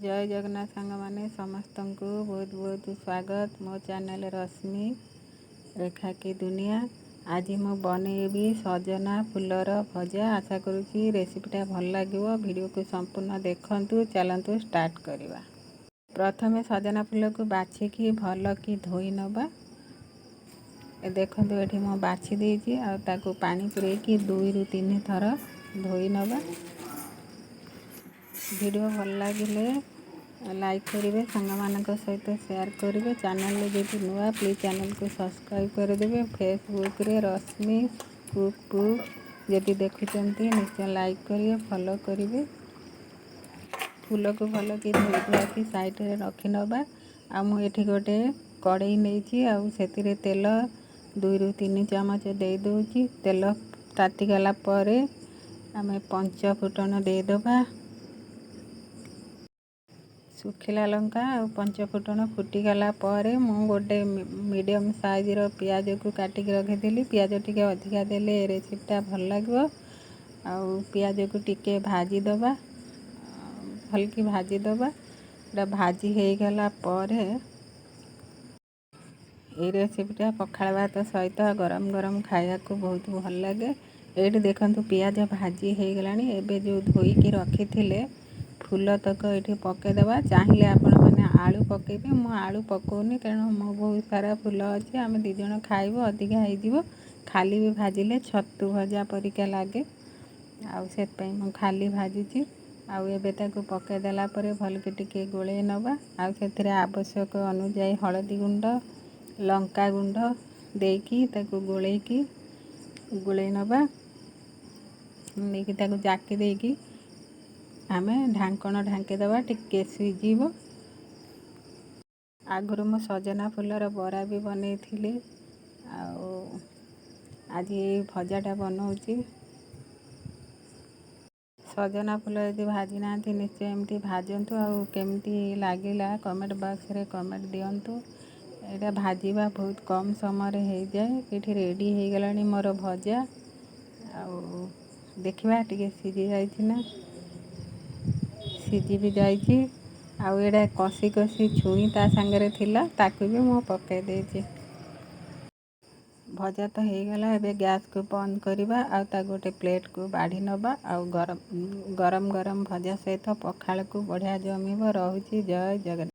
जय जगन्नाथ सांग मैंने समस्त को बहुत बहुत स्वागत मो चैनल रश्मि रेखा की दुनिया। आज मु बनैबी सजना फुलर भजा। आशा करुँची रेसिपीटा भल लगे। वीडियो को संपूर्ण देखंतु। चलतु स्टार्ट करवा। प्रथमे सजना फूल को बाछिकी भल कि धोई नवा। देखो ये मु बाछि देछि आ ताको पानी पुरेकी 2 ରୁ 3 थर धोई नवा। वीडियो भल लगे लाइक करेंगे, सांग सहित शेयर करेंगे। चैनल जो नुआ प्लीज चैनल को सब्सक्राइब करदे। फेसबुक रे रश्मि कुक बुक जदि देखुंत निश्चय लाइक करेंगे, फॉलो करेंगे। फूल को भल कि धोई धुआकी साइड रे रखी नवा। आठी गोटे कड़ई नहीं से तेल 2 ରୁ 3 चामच दे दूची। तेल ताती गला पर आम 5 फुटन देदबा। सुखिला लंका और 5 फुटन फुटीगला पर मु गोटे मीडियम साइज रो पियाज को काटिक रखी। पियाज टिके अधिका देले रेसिपीटा भल लगे। पियाज को टिके भाजी दबा, भल कि भाजी दबा। भाजी हो गला पर ये रेसिपीटा पखाल भात सहित गरम गरम खाया को बहुत भल लगे। ये देखंतु पियाज भाजी हो गला। एबे जो धोईकी रखी थिले फूल तक ये पकईदबा। चाहिए आपण मैंने आलू पकेबे, मु आलू पकौनी कारण मो बहुत सारा फूल अच्छे। आम 2 जन खाइब, अधिका हो खाली भी भाजिले छतु भजा परिका लगे। आउे मु खाली भाजुची। आउ पकईदेला भल के टिके गोले नवा। आउ आवश्यक अनुजाई हलदी गुंड लंका गुंड देकी ताको गोले नवा। देखी ताको जाकी देकी आमे ढांकण ढांकीदबा टिके सीझिब। आगुरी मु सजना फूलर बरा भी बनै थिली। आज ये भजाटा बनाऊँगी। सजना फूल यदि भाजी ना निश्चय एमती भाजतु। आउ केमती लगिला कमेंट बॉक्स रे कमेंट दियंतु। एटा भाजीबा बहुत कम समय रे हो जाए। ये रेडी हो गला मोर भजा। आउ देखिबा टिके सीझी जाइछि ना, सीझी भी जाइछि। आउ एटा कसी कसी छुई ता संगे थिला ताकू भी मु पके देछि। भजा तो हो गला। एबे गैस को बंद करवा। आ गोटे प्लेट को बाढ़ी नवा। आउ गरम गरम भजा सहित पखाल को बढ़िया जमीब। रहुछि। जय जगन्नाथ।